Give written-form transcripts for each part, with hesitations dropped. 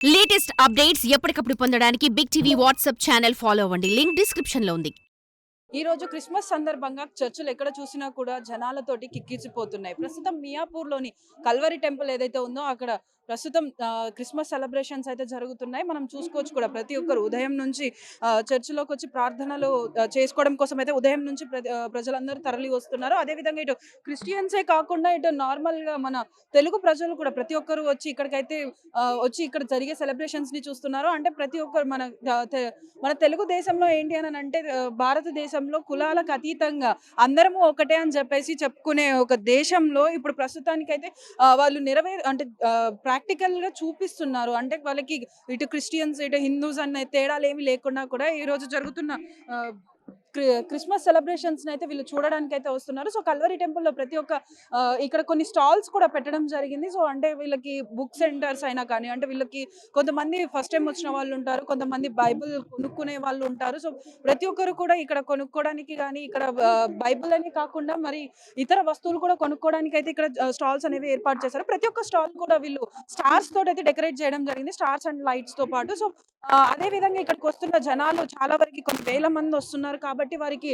Latest updates ఎప్పటికప్పుడు పొందడానికి big TV WhatsApp channel follow అవ్వండి. లింక్ డిస్క్రిప్షన్ లో ఉంది. ఈ రోజు క్రిస్మస్ సందర్భంగా చర్చిలు ఎక్కడ చూసినా కూడా జనాలతోటి కిక్కిరిసిపోతున్నాయి. ప్రస్తుతం మియాపూర్‌లోని కల్వరి టెంపుల్ ఏదైతే ఉందో అక్కడ ప్రస్తుతం క్రిస్మస్ సెలబ్రేషన్స్ అయితే జరుగుతున్నాయి. మనం చూసుకోవచ్చు కూడా ప్రతి ఒక్కరు ఉదయం నుంచి చర్చిలోకొచ్చి ప్రార్థనలు చేసుకోవడం కోసం అయితే ఉదయం నుంచి ప్రజలందరూ తరలి వస్తున్నారు. అదేవిధంగా ఇటు క్రిస్టియన్సే కాకుండా ఇటు నార్మల్‌గా మన తెలుగు ప్రజలు కూడా ప్రతి ఒక్కరు వచ్చి ఇక్కడికైతే వచ్చి ఇక్కడ జరిగే సెలబ్రేషన్స్‌ని చూస్తున్నారు. అంటే ప్రతి ఒక్కరు మన తెలుగు దేశంలో ఏంటి అనంటే భారతదేశంలో కులాలకు అతీతంగా అందరము ఒకటే అని చెప్పేసి చెప్పుకునే ఒక దేశంలో ఇప్పుడు ప్రస్తుతానికైతే వాళ్ళు అంటే ప్రాక్టికల్‌గా చూపిస్తున్నారు. అంటే వాళ్ళకి ఇటు క్రిస్టియన్స్, ఇటు హిందూస్ అనే తేడాలేమి లేకుండా కూడా ఈరోజు జరుగుతున్న ఆహ్, క్రిస్మస్ సెలబ్రేషన్స్‌నైతే వీళ్ళు చూడడానికైతే వస్తున్నారు. సో, కల్వరి టెంపుల్‌లో ప్రతి ఒక్క ఇక్కడ కొన్ని స్టాల్స్ కూడా పెట్టడం జరిగింది. సో, అంటే వీళ్ళకి బుక్ సెంటర్స్ అయినా కానీ, అంటే వీళ్ళకి కొంతమంది ఫస్ట్ టైమ్ వచ్చిన వాళ్ళుంటారు. కొంతమంది బైబిల్ కొనుక్కునే వాళ్ళుంటారు. సో, ప్రతి ఒక్కరు కూడా ఇక్కడ కొనుక్కోవడానికి గానీ, ఇక్కడ బైబిల్ అని కాకుండా మరి ఇతర వస్తువులు కూడా కొనుక్కోవడానికైతే ఇక్కడ స్టాల్స్ అనేవి ఏర్పాటు చేశారు. ప్రతి ఒక్క స్టాల్ కూడా వీళ్ళు స్టార్స్ తోటైతే డెకరేట్ చేయడం జరిగింది. స్టార్స్ అండ్ లైట్స్‌తో పాటు. సో, అదే విధంగా ఇక్కడికొస్తున్న జనాలు చాలా వరకి కొన్ని వేల మంది వస్తున్నారు కాబట్టి వారికి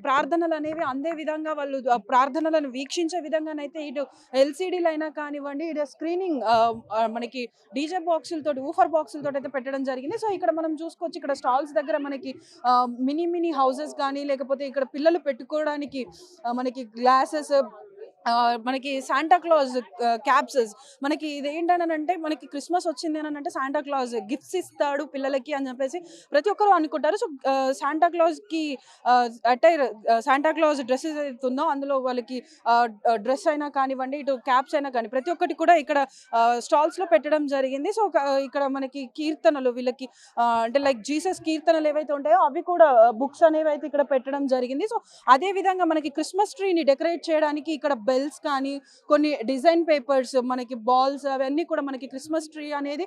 ప్రార్థనలనేవి అందే విధంగా వాళ్ళు ప్రార్థనలను వీక్షించే విధంగానైతే ఇటు ఎల్‌సీడీలైనా కానివ్వండి, ఇటు స్క్రీనింగ్ మనకి డీజే బాక్సులతోటి, ఊఫర్ బాక్సులతోటైతే పెట్టడం జరిగింది. సో, ఇక్కడ మనం చూసుకోవచ్చు ఇక్కడ స్టాల్స్ దగ్గర మనకి మినీ హౌసెస్ గానీ, లేకపోతే ఇక్కడ పిల్లలు పెట్టుకోవడానికి మనకి గ్లాసెస్ మనకి సాంటా క్లాజ్ క్యాప్స్ మనకి ఇదేంటనంటే మనకి క్రిస్మస్ వచ్చింది అనంటే సాంటా క్లాజ్ గిఫ్ట్స్ ఇస్తాడు పిల్లలకి అని చెప్పేసి ప్రతి ఒక్కరు అనుకుంటారు. సో, సాంటా క్లాజ్‌కి అటైర్ సాంటా క్లాజ్ డ్రెస్ ఏదైతే ఉందో అందులో వాళ్ళకి డ్రెస్ అయినా కానివ్వండి, ఇటు క్యాప్స్ అయినా కానీ ప్రతి ఒక్కటి కూడా ఇక్కడ స్టాల్స్‌లో పెట్టడం జరిగింది. సో, ఇక్కడ మనకి కీర్తనలు వీళ్ళకి అంటే లైక్ జీసస్ కీర్తనలు ఏవైతే ఉంటాయో అవి కూడా బుక్స్ అనేవైతే ఇక్కడ పెట్టడం జరిగింది. సో, అదే విధంగా మనకి క్రిస్మస్ ట్రీని డెకరేట్ చేయడానికి ఇక్కడ బెల్స్ కానీ, కొన్ని డిజైన్ పేపర్స్, మనకి బాల్స్ అవన్నీ కూడా మనకి క్రిస్మస్ ట్రీ అనేది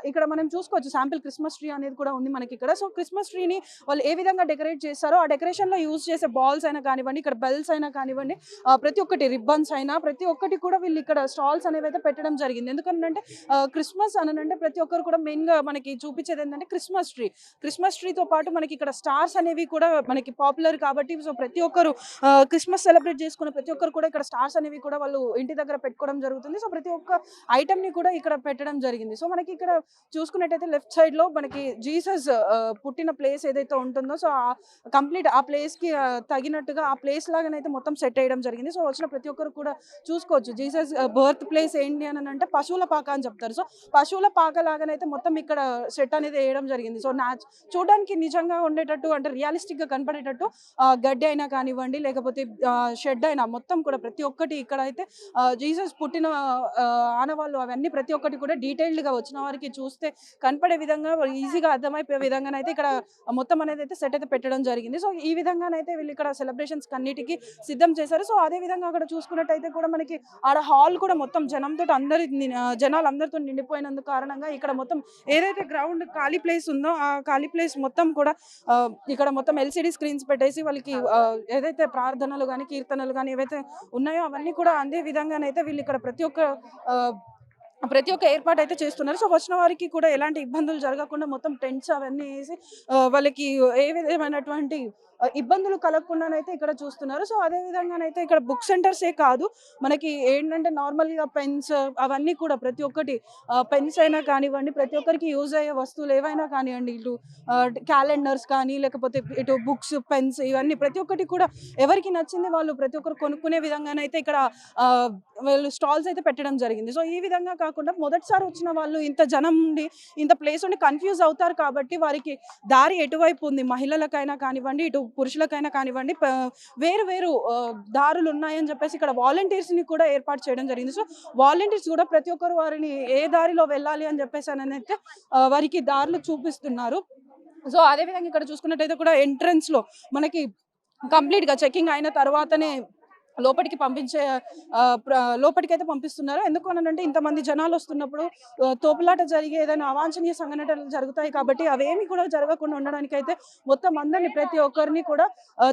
ఇక్కడ మనం చూసుకోవచ్చు. శాంపిల్ క్రిస్మస్ ట్రీ అనేది కూడా ఉంది మనకిక్కడ. సో, క్రిస్మస్ ట్రీని వాళ్ళు ఏ విధంగా డెకరేట్ చేస్తారో, ఆ డెకరేషన్‌లో యూజ్ చేసే బాల్స్ అయినా కానివ్వండి, ఇక్కడ బెల్స్ అయినా కానివ్వండి, ప్రతి ఒక్కటి రిబ్బన్స్ అయినా ప్రతి ఒక్కటి కూడా వీళ్ళు ఇక్కడ స్టాల్స్ అనేవైతే పెట్టడం జరిగింది. ఎందుకనంటే క్రిస్మస్ అననంటే ప్రతి ఒక్కరు కూడా మెయిన్‌గా మనకి చూపించేది ఏంటంటే క్రిస్మస్ ట్రీ. క్రిస్మస్ ట్రీతో పాటు మనకి ఇక్కడ స్టార్స్ అనేవి కూడా మనకి పాపులర్ కాబట్టి సో, ప్రతి ఒక్కరు క్రిస్మస్ సెలబ్రేట్ చేసుకునే ప్రతి ఒక్కరు కూడా ఇక్కడ స్టార్స్ అనేవి కూడా వాళ్ళు ఇంటి దగ్గర పెట్టుకోవడం జరుగుతుంది. సో, ప్రతి ఒక్క ఐటెమ్‌ని కూడా ఇక్కడ పెట్టడం జరిగింది. సో, మనకి ఇక్కడ చూసుకున్నట్టయితే లెఫ్ట్ సైడ్‌లో మనకి జీసస్ పుట్టిన ప్లేస్ ఏదైతే ఉంటుందో సో, కంప్లీట్ ఆ ప్లేస్‌కి తగినట్టుగా ఆ ప్లేస్ లాగానైతే మొత్తం సెట్ చేయడం జరిగింది. సో, వచ్చిన ప్రతి ఒక్కరు కూడా చూసుకోవచ్చు. జీసస్ బర్త్ ప్లేస్ ఏంటి అనంటే పశువుల పాక అని చెప్తారు. సో, పశువుల పాక లాగానైతే మొత్తం ఇక్కడ సెట్ అనేది ఏయడం జరిగింది. సో, చూడడానికి నిజంగా ఉండేటట్టు అంటే రియలిస్టిక్‌గా కనపడేటట్టు గడ్డి అయినా కానివ్వండి, లేకపోతే షెడ్ అయినా మొత్తం కూడా ప్రతి ఒక్కటి ఇక్కడైతే జీసస్ పుట్టిన ఆనవాళ్ళు అవన్నీ ప్రతి ఒక్కటి కూడా డీటెయిల్డ్‌గా వచ్చిన వారికి చూస్తే కనపడే విధంగా ఈజీగా అర్థమైపోయే విధంగానైతే ఇక్కడ మొత్తం అనేదైతే సెట్ అయితే పెట్టడం జరిగింది. సో, ఈ విధంగానైతే వీళ్ళు ఇక్కడ సెలబ్రేషన్స్‌కి అన్నిటికి సిద్ధం చేశారు. సో, అదే విధంగా అక్కడ చూసుకున్నట్టయితే కూడా మనకి ఆడ హాల్ కూడా మొత్తం జనంతోటి జనాలందరితో నిండిపోయినందుకు కారణంగా ఇక్కడ మొత్తం ఏదైతే గ్రౌండ్ ఖాళీ ప్లేస్ ఉందో ఆ ఖాళీ ప్లేస్ మొత్తం కూడా ఇక్కడ మొత్తం ఎల్‌సీడీ స్క్రీన్స్ పెట్టేసి వాళ్ళకి ఏదైతే ప్రార్థనలు గాని, కీర్తనలు గాని ఏవైతే ఉన్నాయో అవన్నీ కూడా అందే విధంగానైతే వీళ్ళు ఇక్కడ ఆహ్, ప్రతి ఒక్క ఏర్పాటైతే చేస్తున్నారు. సో, వచ్చిన వారికి కూడా ఎలాంటి ఇబ్బందులు జరగకుండా మొత్తం టెంట్స్ అవన్నీ ఏసి వాళ్ళకి ఏ విధమైనటువంటి ఇబ్బందులు కలగకుండానైతే ఇక్కడ చూస్తున్నారు. సో, అదే విధంగానైతే ఇక్కడ బుక్ సెంటర్సే కాదు, మనకి ఏంటంటే నార్మల్‌గా పెన్స్ అవన్నీ కూడా ప్రతి ఒక్కటి పెన్స్ అయినా కానివ్వండి, ప్రతి ఒక్కరికి యూజ్ అయ్యే వస్తువులు ఏవైనా కానివ్వండి, ఇటు క్యాలెండర్స్ కానీ, లేకపోతే ఇటు బుక్స్, పెన్స్ ఇవన్నీ ప్రతి ఒక్కటి కూడా ఎవరికి నచ్చింది వాళ్ళు ప్రతి ఒక్కరు కొనుక్కునే విధంగానైతే ఇక్కడ ఆహ్, వీళ్ళు స్టాల్స్ అయితే పెట్టడం జరిగింది. సో, ఈ విధంగా కాకుండా మొదటిసారి వచ్చిన వాళ్ళు ఇంత జనం ఉండి, ఇంత ప్లేస్ ఉండి కన్‌ఫ్యూజ్ అవుతారు కాబట్టి వారికి దారి ఎటువైపు ఉంది మహిళలకైనా కానివ్వండి, ఇటు పురుషులకైనా కానివ్వండి వేరు వేరు దారులున్నాయని చెప్పేసి ఇక్కడ వాలంటీర్స్‌ని కూడా ఏర్పాటు చేయడం జరిగింది. సో, వాలంటీర్స్ కూడా ప్రతి ఒక్కరు వారిని ఏ దారిలో వెళ్ళాలి అని చెప్పేసననైతే వారికి దారులు చూపిస్తున్నారు. సో, అదే విధంగా ఇక్కడ చూసుకున్నట్టయితే కూడా ఎంట్రన్స్‌లో మనకి కంప్లీట్‌గా చెకింగ్ అయిన తర్వాతనే లోపటికి పంపించే లోపటికైతే పంపిస్తున్నారు. ఎందుకు అనంటే ఇంతమంది జనాలు వస్తున్నప్పుడు తోపులాట జరిగి ఏదైనా అవాంఛనీయ సంఘటనలు జరుగుతాయి కాబట్టి అవేమి కూడా జరగకుండా ఉండడానికైతే మొత్తం అందరిని ప్రతి ఒక్కరిని కూడా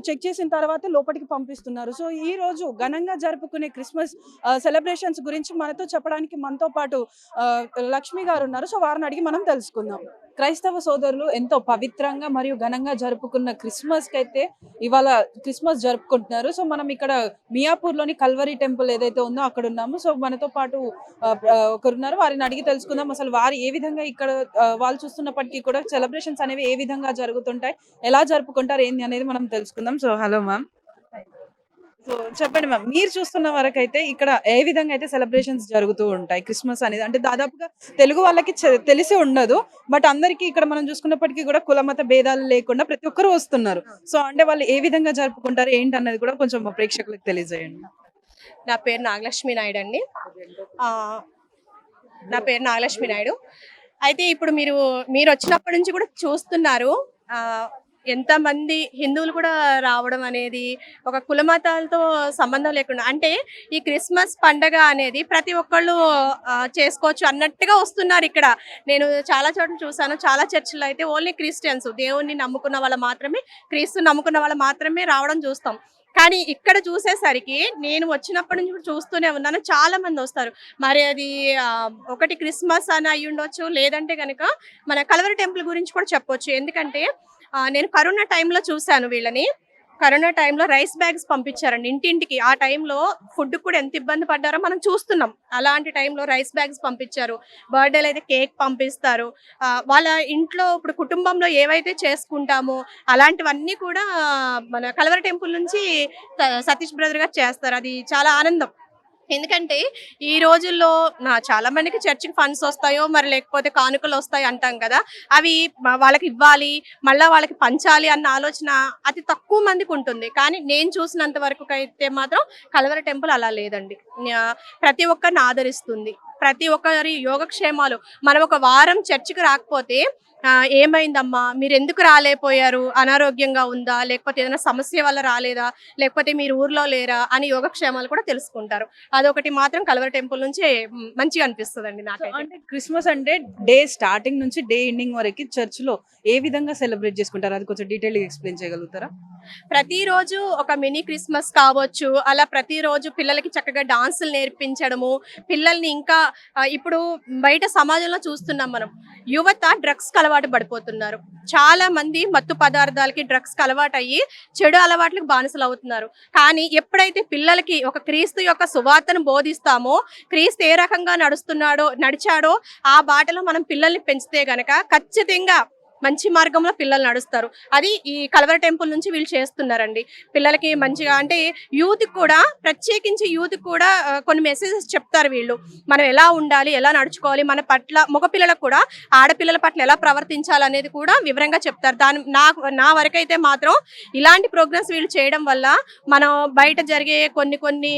చెక్ చేసిన తర్వాతే లోపటికి పంపిస్తున్నారు. సో ఈ రోజు ఘనంగా జరుపుకునే క్రిస్మస్ సెలబ్రేషన్స్ గురించి మనతో చెప్పడానికి మనతో పాటు లక్ష్మి గారు ఉన్నారు. సో వారిని అడిగి మనం తెలుసుకుందాం. క్రైస్తవ సోదరులు ఎంతో పవిత్రంగా మరియు ఘనంగా జరుపుకున్న క్రిస్మస్ కి అయితే ఇవాళ క్రిస్మస్ జరుపుకుంటున్నారు. సో మనం ఇక్కడ మియాపూర్లోని కల్వరీ టెంపుల్ ఏదైతే ఉందో అక్కడ ఉన్నాము. సో మనతో పాటు ఒకరున్నారు, వారిని అడిగి తెలుసుకుందాం అసలు వారు ఏ విధంగా ఇక్కడ వాళ్ళు చూస్తున్నప్పటికీ కూడా సెలబ్రేషన్స్ అనేవి ఏ విధంగా జరుగుతుంటాయి, ఎలా జరుపుకుంటారు ఏంది అనేది మనం తెలుసుకుందాం. So hello ma'am. సో చెప్పండి మ్యామ్, మీరు చూస్తున్న వరకు అయితే ఇక్కడ ఏ విధంగా అయితే సెలబ్రేషన్స్ జరుగుతూ ఉంటాయి క్రిస్మస్ అనేది? అంటే దాదాపుగా తెలుగు వాళ్ళకి తెలిసి ఉండదు, బట్ అందరికీ ఇక్కడ మనం చూసుకున్నప్పటికీ కూడా కులమత భేదాలు లేకుండా ప్రతి ఒక్కరు వస్తున్నారు. సో అంటే వాళ్ళు ఏ విధంగా జరుపుకుంటారు ఏంటి అన్నది కూడా కొంచెం మా ప్రేక్షకులకు తెలియజేయండి. నా పేరు నాగలక్ష్మి నాయుడు అండి. నా పేరు నాగలక్ష్మి నాయుడు. అయితే ఇప్పుడు మీరు వచ్చినప్పటి నుంచి కూడా చూస్తున్నారు ఎంతమంది హిందువులు కూడా రావడం అనేది ఒక కులమతాలతో సంబంధం లేకుండా, అంటే ఈ క్రిస్మస్ పండగ అనేది ప్రతి ఒక్కళ్ళు చేసుకోవచ్చు అన్నట్టుగా వస్తున్నారు. ఇక్కడ నేను చాలా చోట్ల చూసాను, చాలా చర్చిల్లో అయితే ఓన్లీ క్రిస్టియన్స్, దేవుణ్ణి నమ్ముకున్న వాళ్ళు మాత్రమే, క్రీస్తు నమ్ముకున్న వాళ్ళు మాత్రమే రావడం చూస్తాం. కానీ ఇక్కడ చూసేసరికి నేను వచ్చినప్పటి నుంచి కూడా చూస్తూనే ఉన్నాను, చాలా మంది వస్తారు. మరి అది ఒకటి క్రిస్మస్ అని అయ్యి ఉండొచ్చు, లేదంటే కనుక మన కల్వరి టెంపుల్ గురించి కూడా చెప్పొచ్చు. ఎందుకంటే నేను కరోనా టైంలో చూశాను వీళ్ళని. కరోనా టైంలో రైస్ బ్యాగ్స్ పంపించారండి ఇంటింటికి. ఆ టైంలో ఫుడ్ కూడా ఎంత ఇబ్బంది పడ్డారో మనం చూస్తున్నాం. అలాంటి టైంలో రైస్ బ్యాగ్స్ పంపించారు. బర్త్డేలు అయితే కేక్ పంపిస్తారు. వాళ్ళ ఇంట్లో ఇప్పుడు కుటుంబంలో ఏవైతే చేసుకుంటామో అలాంటివన్నీ కూడా మన కల్వరి టెంపుల్ నుంచి సతీష్ బ్రదర్ గారు చేస్తారు. అది చాలా ఆనందం. ఎందుకంటే ఈ రోజుల్లో చాలా మందికి చర్చికి ఫండ్స్ వస్తాయో మరి లేకపోతే కానుకలు వస్తాయి అంటాం కదా, అవి వాళ్ళకి ఇవ్వాలి, మళ్ళీ వాళ్ళకి పంచాలి అన్న ఆలోచన అతి తక్కువ మందికి ఉంటుంది. కానీ నేను చూసినంత వరకు అయితే మాత్రం కల్వరి టెంపుల్ అలా లేదండి. ప్రతి ఒక్కరిని ఆదరిస్తుంది, ప్రతి ఒక్కరి యోగక్షేమాలు. మనం ఒక వారం చర్చికి రాకపోతే ఏమైందమ్మా, మీరు ఎందుకు రాలేకపోయారు, అనారోగ్యంగా ఉందా, లేకపోతే ఏదైనా సమస్య వల్ల రాలేదా, లేకపోతే మీరు ఊర్లో లేరా అని యోగక్షేమాలు కూడా తెలుసుకుంటారు. అదొకటి మాత్రం కల్వరి టెంపుల్ నుంచి మంచిగా అనిపిస్తుంది నాకు. అంటే క్రిస్మస్ అంటే డే స్టార్టింగ్ నుంచి డే ఎండింగ్ వరకు చర్చ్ లో ఏ విధంగా సెలబ్రేట్ చేసుకుంటారు, అది కొంచెం డీటెయిల్ గా ఎక్స్ప్లెయిన్ చేయగలుగుతారా? ప్రతిరోజు ఒక మినీ క్రిస్మస్ కావచ్చు, అలా ప్రతిరోజు పిల్లలకి చక్కగా డాన్సులు నేర్పించడము, పిల్లల్ని ఇంకా ఇప్పుడు బయట సమాజంలో చూస్తున్నాం మనం, యువత డ్రగ్స్ అలవాటు పడిపోతున్నారు. చాలా మంది మత్తు పదార్థాలకి డ్రగ్స్ అలవాటు అయ్యి చెడు అలవాట్లకు బానిసలు అవుతున్నారు. కానీ ఎప్పుడైతే పిల్లలకి ఒక క్రీస్తు యొక్క సువార్తను బోధిస్తామో, క్రీస్తు ఏ రకంగా నడిచాడో ఆ బాటలో మనం పిల్లల్ని పెంచితే గనక ఖచ్చితంగా మంచి మార్గంలో పిల్లలు నడుస్తారు. అది ఈ కల్వరి టెంపుల్ నుంచి వీళ్ళు చేస్తున్నారండి. పిల్లలకి మంచిగా, అంటే యూత్ కూడా, ప్రత్యేకించి యూత్ కూడా కొన్ని మెసేజెస్ చెప్తారు వీళ్ళు. మనం ఎలా ఉండాలి, ఎలా నడుచుకోవాలి, మన పట్ల మగ పిల్లలకు కూడా ఆడపిల్లల పట్ల ఎలా ప్రవర్తించాలి అనేది కూడా వివరంగా చెప్తారు. నా వరకైతే మాత్రం ఇలాంటి ప్రోగ్రామ్స్ వీళ్ళు చేయడం వల్ల మనం బయట జరిగే కొన్ని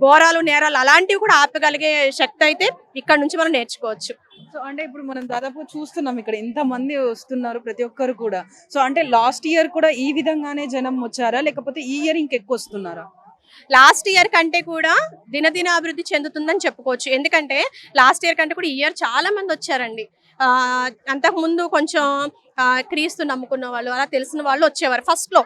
ఘోరాలు, నేరాలు అలాంటివి కూడా ఆపగలిగే శక్తి అయితే ఇక్కడ నుంచి మనం నేర్చుకోవచ్చు. సో అంటే ఇప్పుడు మనం దాదాపు చూస్తున్నాం ఇక్కడ ఇంత మంది వస్తున్నారు ప్రతి ఒక్కరు కూడా. సో అంటే లాస్ట్ ఇయర్ కూడా ఈ విధంగానే జనం వచ్చారా, లేకపోతే ఈ ఇయర్ ఇంకెక్కువ వస్తున్నారా? లాస్ట్ ఇయర్ కంటే కూడా దినదిన అభివృద్ధి చెందుతుందని చెప్పుకోవచ్చు. ఎందుకంటే లాస్ట్ ఇయర్ కంటే కూడా ఈ ఇయర్ చాలా మంది వచ్చారండి. అంతకుముందు కొంచెం క్రీస్తు నమ్ముకున్న వాళ్ళు, అలా తెలిసిన వాళ్ళు వచ్చేవారు ఫస్ట్ లో,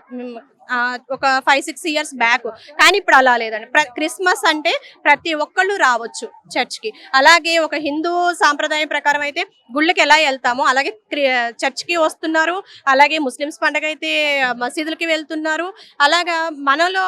ఒక 5-6 ఇయర్స్ బ్యాక్. కానీ ఇప్పుడు అలా లేదండి. క్రిస్మస్ అంటే ప్రతి ఒక్కళ్ళు రావచ్చు చర్చ్కి. అలాగే ఒక హిందూ సాంప్రదాయం ప్రకారం అయితే గుళ్ళకి ఎలా వెళ్తామో అలాగే చర్చ్కి వస్తున్నారు. అలాగే ముస్లిమ్స్ పండుగ అయితే మసీదులకి వెళ్తున్నారు. అలాగా మనలో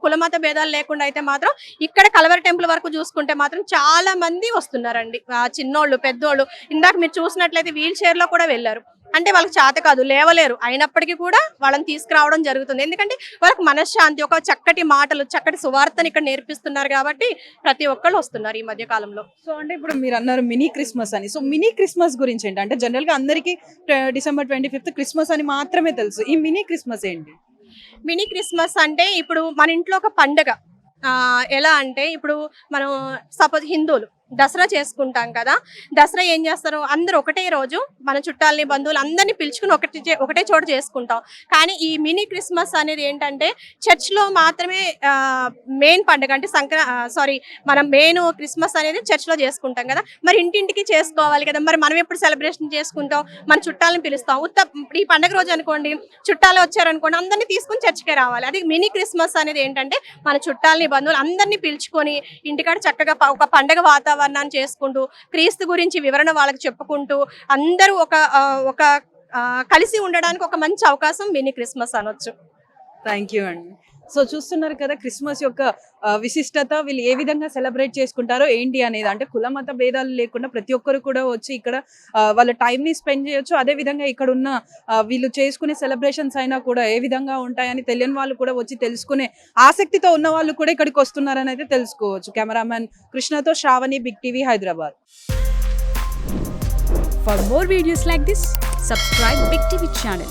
కులమత భేదాలు లేకుండా అయితే మాత్రం ఇక్కడ కల్వరి టెంపుల్ వరకు చూసుకుంటే మాత్రం చాలా మంది వస్తున్నారండి. చిన్నోళ్ళు, పెద్దోళ్ళు. ఇందాక మీరు చూసినట్లయితే వీల్ చైర్ లో కూడా వెళ్ళారు. అంటే వాళ్ళకి చేత కాదు, లేవలేరు, అయినప్పటికీ కూడా వాళ్ళని తీసుకురావడం జరుగుతుంది. ఎందుకంటే వాళ్ళకి మనశ్శాంతి, ఒక చక్కటి మాటలు, చక్కటి సువార్తని ఇక్కడ నేర్పిస్తున్నారు కాబట్టి ప్రతి ఒక్కళ్ళు వస్తున్నారు ఈ మధ్య కాలంలో. సో అంటే ఇప్పుడు మీరు అన్నారు మినీ క్రిస్మస్ అని. సో మినీ క్రిస్మస్ గురించి ఏంటి అంటే, జనరల్ గా అందరికి December 25th క్రిస్మస్ అని మాత్రమే తెలుసు. ఈ మినీ క్రిస్మస్ ఏంటి? మినీ క్రిస్మస్ అంటే ఇప్పుడు మన ఇంట్లో ఒక పండగ. ఎలా అంటే ఇప్పుడు మనం సపోజ్ దసరా చేసుకుంటాం కదా. దసరా ఏం చేస్తారు, అందరూ ఒకటే రోజు మన చుట్టాలని బంధువులు అందరినీ పిలుచుకుని ఒకటే చోట చేసుకుంటాం. కానీ ఈ మినీ క్రిస్మస్ అనేది ఏంటంటే చర్చ్లో మాత్రమే మెయిన్ పండుగ, అంటే మనం మెయిన్ క్రిస్మస్ అనేది చర్చ్లో చేసుకుంటాం కదా. మరి ఇంటింటికి చేసుకోవాలి కదా, మరి మనం ఎప్పుడు సెలబ్రేషన్ చేసుకుంటాం, మన చుట్టాలని పిలుస్తాం. ఈ పండుగ రోజు అనుకోండి చుట్టాలు వచ్చారనుకోండి, అందరినీ తీసుకుని చర్చ్కే రావాలి. అది మినీ క్రిస్మస్ అనేది ఏంటంటే మన చుట్టాలని బంధువులు అందరినీ పిలుచుకొని ఇంటికాడ చక్కగా ఒక పండుగ వాతావరణాన్ని చేసుకుంటూ క్రీస్తు గురించి వివరణ వాళ్ళకి చెప్పుకుంటూ అందరూ ఒక కలిసి ఉండడానికి ఒక మంచి అవకాశం మినీ క్రిస్మస్ అనొచ్చు. థ్యాంక్ యూ అండి. సో చూస్తున్నారు కదా క్రిస్మస్ యొక్క విశిష్టత, వీళ్ళు ఏ విధంగా సెలబ్రేట్ చేసుకుంటారో ఏంటి అనేది. అంటే కుల మత భేదాలు లేకుండా ప్రతి ఒక్కరు కూడా వచ్చి ఇక్కడ వాళ్ళ టైంని స్పెండ్ చేయొచ్చు. అదే విధంగా ఇక్కడ ఉన్న వీళ్ళు చేసుకునే సెలబ్రేషన్స్ అయినా కూడా ఏ విధంగా ఉంటాయని తెలియని వాళ్ళు కూడా వచ్చి తెలుసుకునే ఆసక్తితో ఉన్న వాళ్ళు కూడా ఇక్కడికి వస్తున్నారని అయితే తెలుసుకోవచ్చు. కెమెరామ్యాన్ కృష్ణతో Sravani, Big TV, Hyderabad. For more videos like this, subscribe Big TV channel.